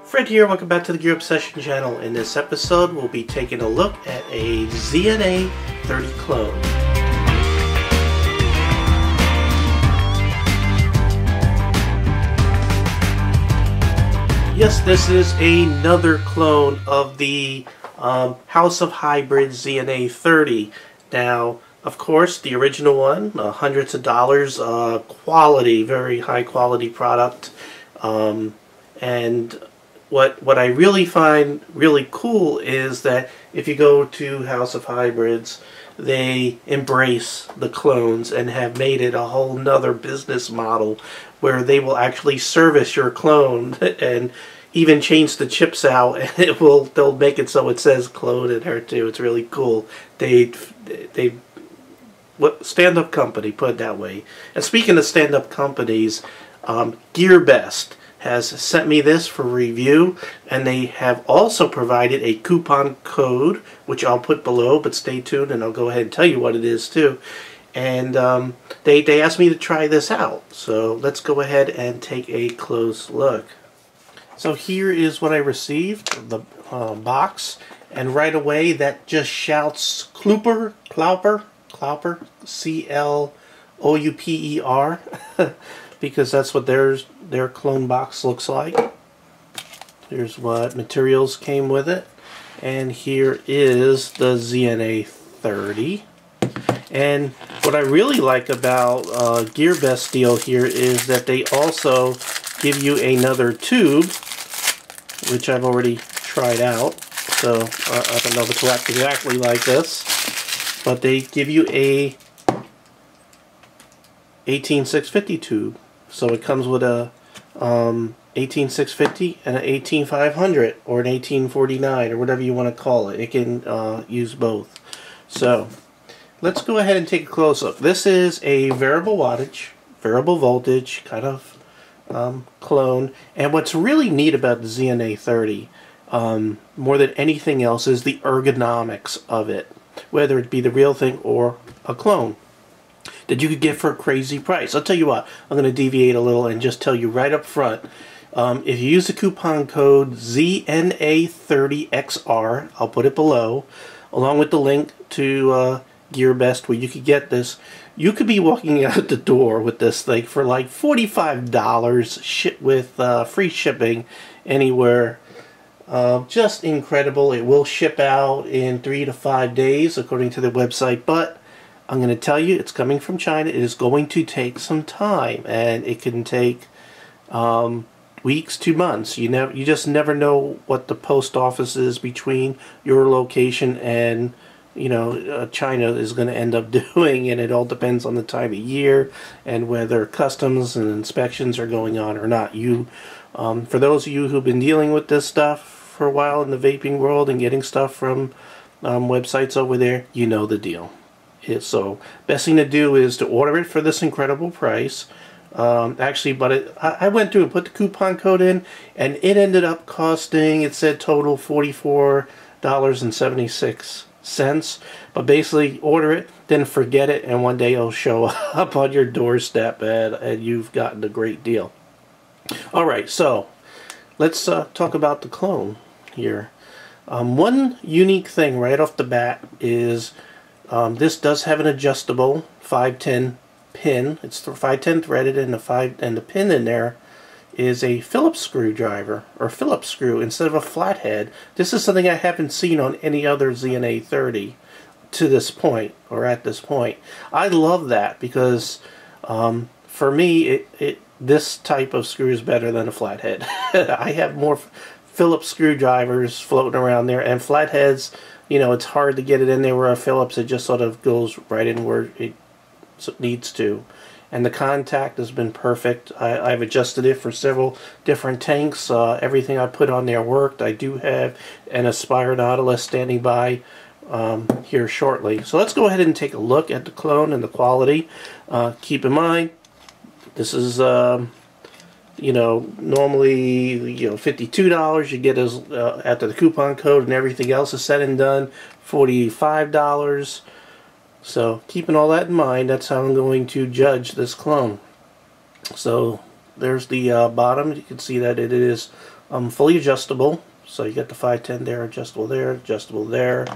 Fred here, welcome back to the Gear Obsession channel. In this episode, we'll be taking a look at a ZNA30 clone. Yes, this is another clone of the House of Hybrid ZNA30. Now, of course, the original one, hundreds of dollars, quality, very high quality product, and what I really find really cool is that if you go to House of Hybrids, they embrace the clones and have made it a whole nother business model where they will actually service your clone and even change the chips out, and they'll make it so it says clone in here too. It's really cool. Stand-up company, put it that way. And speaking of stand-up companies, GearBest has sent me this for review, and they have also provided a coupon code, which I'll put below, but stay tuned and I'll go ahead and tell you what it is too. And they asked me to try this out, so let's go ahead and take a close look. So here is what I received, the box, and right away that just shouts Cloupor, C-L-O-U-P-E-R, because that's what their clone box looks like. Here's what materials came with it, and here is the ZNA30. And what I really like about GearBest deal here is that they also give you another tube, which I've already tried out, so I don't know if it's exactly like this, but they give you a 18650 tube. So it comes with a 18650 and an 18500 or an 1849 or whatever you want to call it. It can use both. So let's go ahead and take a close look. This is a variable wattage, variable voltage kind of clone. And what's really neat about the ZNA30 more than anything else is the ergonomics of it, whether it be the real thing or a clone that you could get for a crazy price. I'll tell you what, I'm going to deviate a little and just tell you right up front, if you use the coupon code ZNA30XR, I'll put it below, along with the link to GearBest where you could get this, you could be walking out the door with this thing for like $45 with free shipping anywhere. Just incredible. It will ship out in 3 to 5 days according to the website, but I'm going to tell you, it's coming from China. It is going to take some time, and it can take weeks to months. You just never know what the post office is between your location and China is going to end up doing, and it all depends on the time of year and whether customs and inspections are going on or not. For those of you who've been dealing with this stuff for a while in the vaping world and getting stuff from websites over there, you know the deal. So best thing to do is to order it for this incredible price. Actually, but I went through and put the coupon code in, and it ended up costing, it said total $44.76. But basically, order it, then forget it, and one day it'll show up on your doorstep, and you've gotten a great deal. Alright, so let's talk about the clone here. One unique thing right off the bat is this does have an adjustable 510 pin. It's 510 threaded, and the pin in there is a Phillips screwdriver, or Phillips screw, instead of a flathead. This is something I haven't seen on any other ZNA30 to this point, or at this point. I love that because for me, this type of screw is better than a flathead. I have more Phillips screwdrivers floating around there, and flatheads, it's hard to get it in there, where a Phillips, it just sort of goes right in where it needs to. And the contact has been perfect. I've adjusted it for several different tanks. Everything I put on there worked. I do have an Aspire Nautilus standing by here shortly. So let's go ahead and take a look at the clone and the quality. Keep in mind, this is normally $52. You get as after the coupon code and everything else is said and done, $45. So keeping all that in mind, that's how I'm going to judge this clone. So there's the bottom. You can see that it is fully adjustable. So you got the 510 there, adjustable there, adjustable there.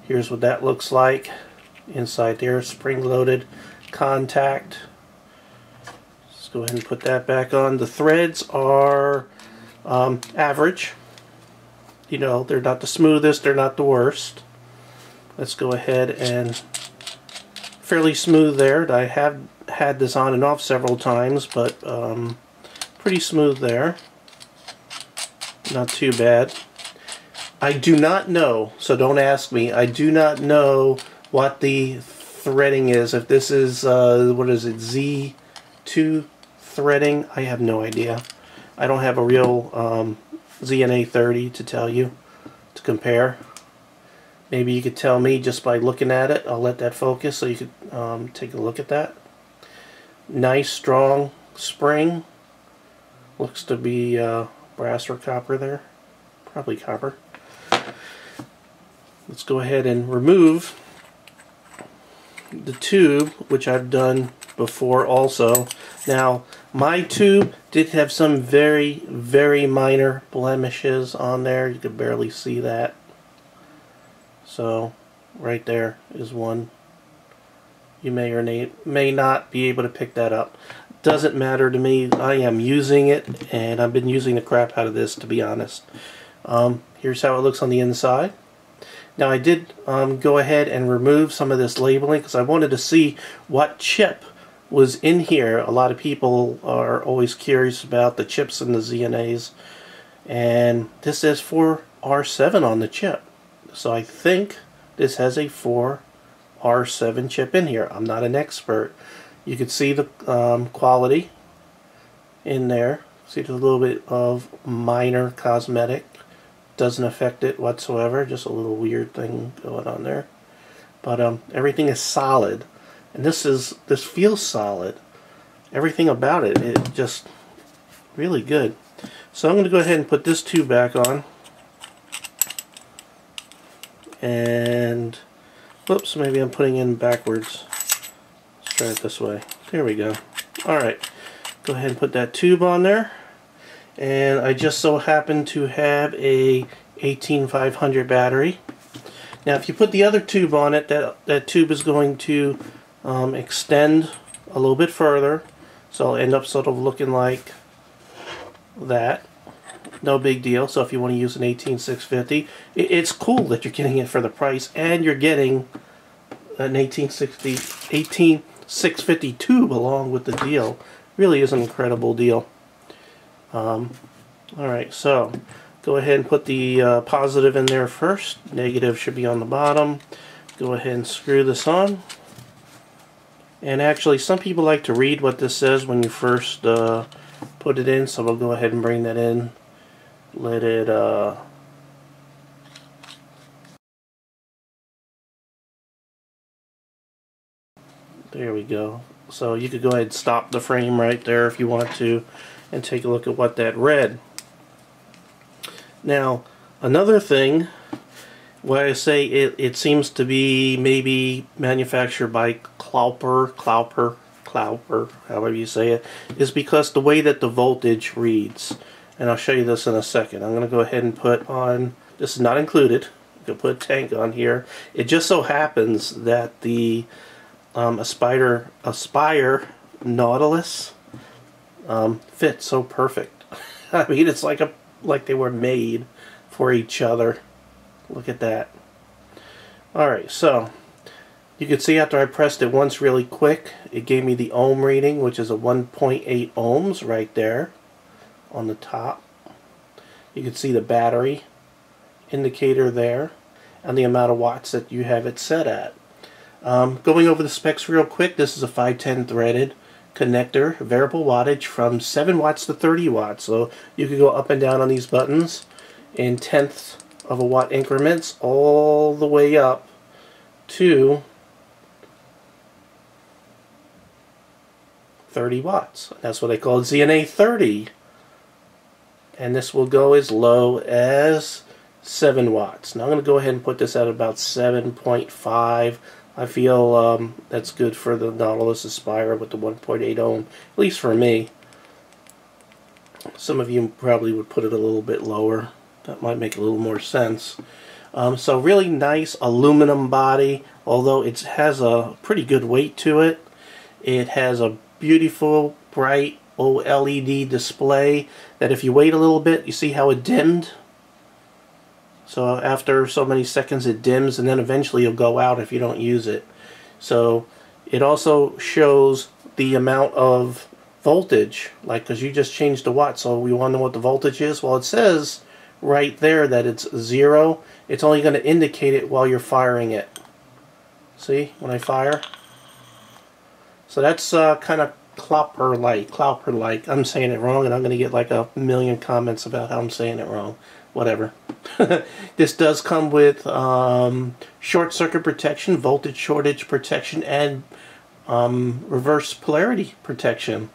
Here's what that looks like inside there, spring-loaded contact. Let's go ahead and put that back on. The threads are average. You know, they're not the smoothest, they're not the worst. Let's go ahead and fairly smooth there. I have had this on and off several times, but pretty smooth there. Not too bad. I do not know, so don't ask me. I do not know what the threading is. If this is, what is it, Z2 threading? I have no idea. I don't have a real ZNA30 to tell you, to compare. Maybe you could tell me just by looking at it. I'll let that focus so you could take a look at that. Nice, strong spring. Looks to be brass or copper there. Probably copper. Let's go ahead and remove the tube, which I've done before also. Now, my tube did have some very, very minor blemishes on there. You could barely see that. So, right there is one. You may or may not be able to pick that up. Doesn't matter to me. I am using it, and I've been using the crap out of this, to be honest. Here's how it looks on the inside. Now I did go ahead and remove some of this labeling because I wanted to see what chip was in here. A lot of people are always curious about the chips in the ZNAs, and this says 4R7 on the chip. So I think this has a 4R7 chip in here. I'm not an expert. You can see the quality in there. See, there's a little bit of minor cosmetic. Doesn't affect it whatsoever. Just a little weird thing going on there. But everything is solid, and this feels solid. Everything about it, it just really good. So I'm going to go ahead and put this tube back on. And whoops, maybe I'm putting in backwards. Let's try it this way. There we go. Alright, go ahead and put that tube on there. And I just so happen to have a 18500 battery. Now if you put the other tube on it, that tube is going to extend a little bit further. So it'll end up sort of looking like that. No big deal. So if you want to use an 18650, it's cool that you're getting it for the price, and you're getting an 18650 tube along with the deal. Really is an incredible deal. Alright, so go ahead and put the positive in there first. Negative should be on the bottom. Go ahead and screw this on. And actually, some people like to read what this says when you first put it in, so we'll go ahead and bring that in. Let it there we go. So you could go ahead and stop the frame right there if you want to and take a look at what that read. Now, another thing, why I say it seems to be maybe manufactured by Cloupor, however you say it, is because the way that the voltage reads. And I'll show you this in a second. I'm going to go ahead and put on, this is not included, I'm going to put a tank on here. It just so happens that the Aspire Nautilus fits so perfect. I mean, it's like they were made for each other. Look at that. Alright, so you can see after I pressed it once really quick, it gave me the ohm reading, which is a 1.8 ohms right there on the top. You can see the battery indicator there and the amount of watts that you have it set at. Going over the specs real quick, this is a 510 threaded connector, variable wattage from 7 watts to 30 watts. So you could go up and down on these buttons in tenths of a watt increments all the way up to 30 watts. That's what they call ZNA30. And this will go as low as 7 watts. Now I'm going to go ahead and put this at about 7.5. I feel that's good for the Nautilus Aspire with the 1.8 ohm, at least for me. Some of you probably would put it a little bit lower. That might make a little more sense. So really nice aluminum body, although it has a pretty good weight to it. It has a beautiful bright OLED display that if you wait a little bit, you see how it dimmed? So after so many seconds it dims, and then eventually it'll go out if you don't use it. So it also shows the amount of voltage, like, because you just changed the watt, so we want to know what the voltage is. Well, it says right there that it's 0. It's only going to indicate it while you're firing it. See, when I fire? So that's kind of Cloupor-like. I'm saying it wrong, and I'm going to get like a million comments about how I'm saying it wrong. Whatever. This does come with short circuit protection, voltage shortage protection, and reverse polarity protection.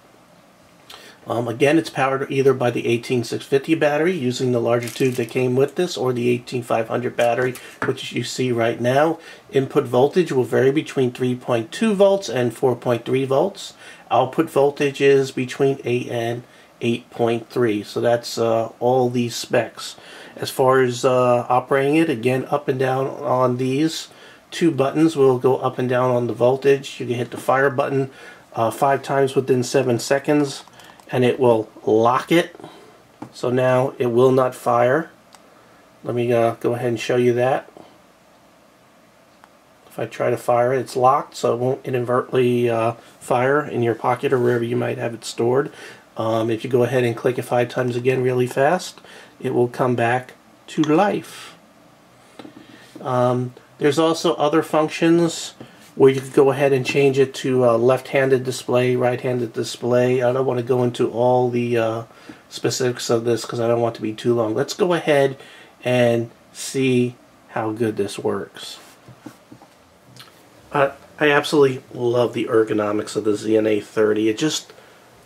Again, it's powered either by the 18650 battery using the larger tube that came with this, or the 18500 battery, which you see right now. Input voltage will vary between 3.2 volts and 4.3 volts. Output voltage is between 8 and 8.3. So that's all these specs. As far as operating it, again, up and down on these two buttons will go up and down on the voltage. You can hit the fire button 5 times within 7 seconds, and it will lock it. So now it will not fire. Let me go ahead and show you that. If I try to fire it, it's locked, so it won't inadvertently fire in your pocket or wherever you might have it stored. If you go ahead and click it 5 times again really fast, it will come back to life. There's also other functions where you could go ahead and change it to left-handed display, right-handed display. I don't want to go into all the specifics of this because I don't want it to be too long. Let's go ahead and see how good this works. I absolutely love the ergonomics of the ZNA30. It just,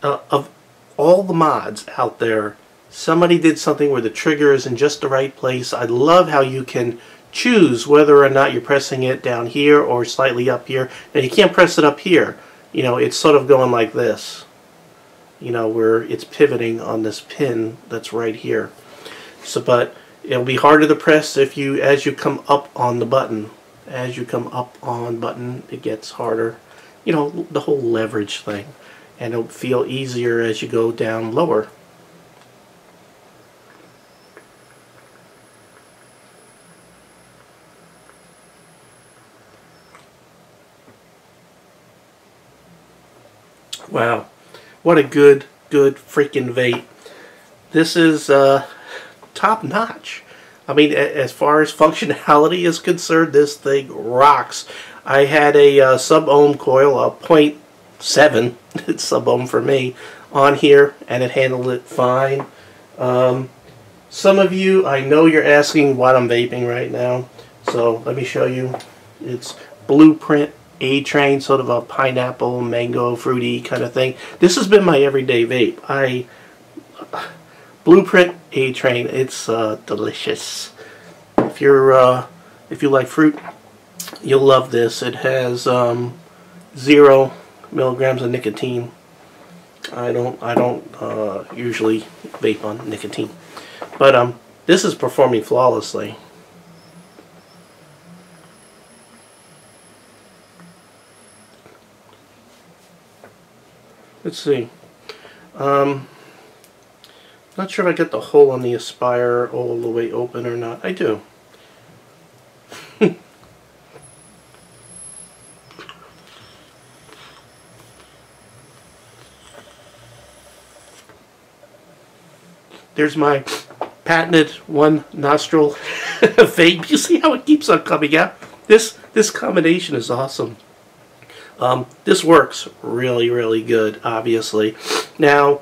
of all the mods out there, somebody did something where the trigger is in just the right place. I love how you can choose whether or not you're pressing it down here or slightly up here. Now you can't press it up here. You know, it's sort of going like this. You know, where it's pivoting on this pin that's right here. So, but it'll be harder to press if you, as you come up on the button. As you come up on button, it gets harder. You know, the whole leverage thing. And it'll feel easier as you go down lower. Wow, what a good freaking vape. This is top notch. I mean, as far as functionality is concerned, this thing rocks. I had a sub-ohm coil, a 0.7, it's sub-ohm for me, on here, and it handled it fine. Some of you, I know you're asking what I'm vaping right now, so let me show you. It's Blueprint A-Train, sort of a pineapple, mango, fruity kind of thing. This has been my everyday vape. Blueprint A-Train, it's delicious. If you like fruit, you'll love this. It has 0 milligrams of nicotine. I don't usually vape on nicotine, but this is performing flawlessly. Let's see. Not sure if I get the hole on the Aspire all the way open or not. I do. There's my patented one nostril vape. You see how it keeps on coming out? This combination is awesome. This works really good, obviously. Now,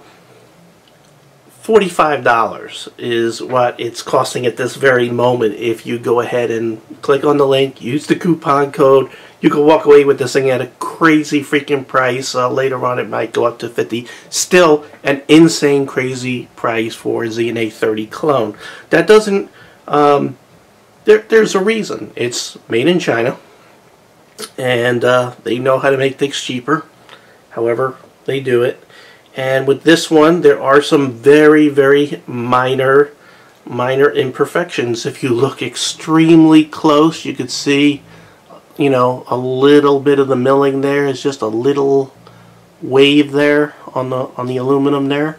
$45 is what it's costing at this very moment. If you go ahead and click on the link, use the coupon code, you can walk away with this thing at a crazy freaking price. Later on it might go up to $50. Still an insane crazy price for ZNA30 clone. That doesn't, there's a reason. It's made in China, and they know how to make things cheaper. However, they do it. And with this one, there are some very, very minor imperfections. If you look extremely close, you could see, you know, a little bit of the milling there. It's just a little wave there on the aluminum there.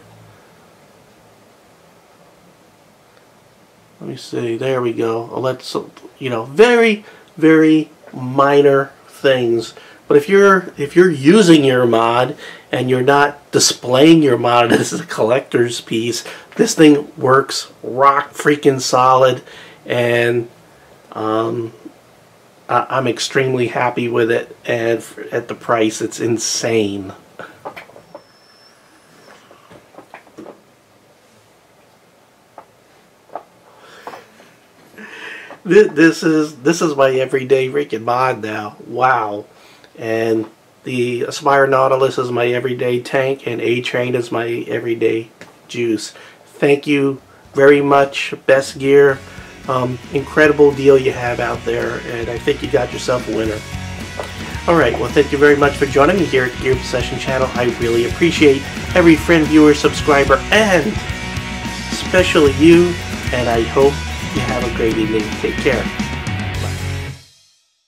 Let me see. There we go. Let's, you know, very, very minor things. But if you're using your mod and you're not displaying your mod as a collector's piece, this thing works rock freaking solid, and I'm extremely happy with it. And at the price, it's insane. This is my everyday freaking mod now. Wow. And the Aspire Nautilus is my everyday tank, and A-Train is my everyday juice. Thank you very much, Best Gear. Incredible deal you have out there, and I think you got yourself a winner. Alright, well, thank you very much for joining me here at the Gear Obsession channel. I really appreciate every friend, viewer, subscriber, and especially you, and I hope you have a great evening. Take care.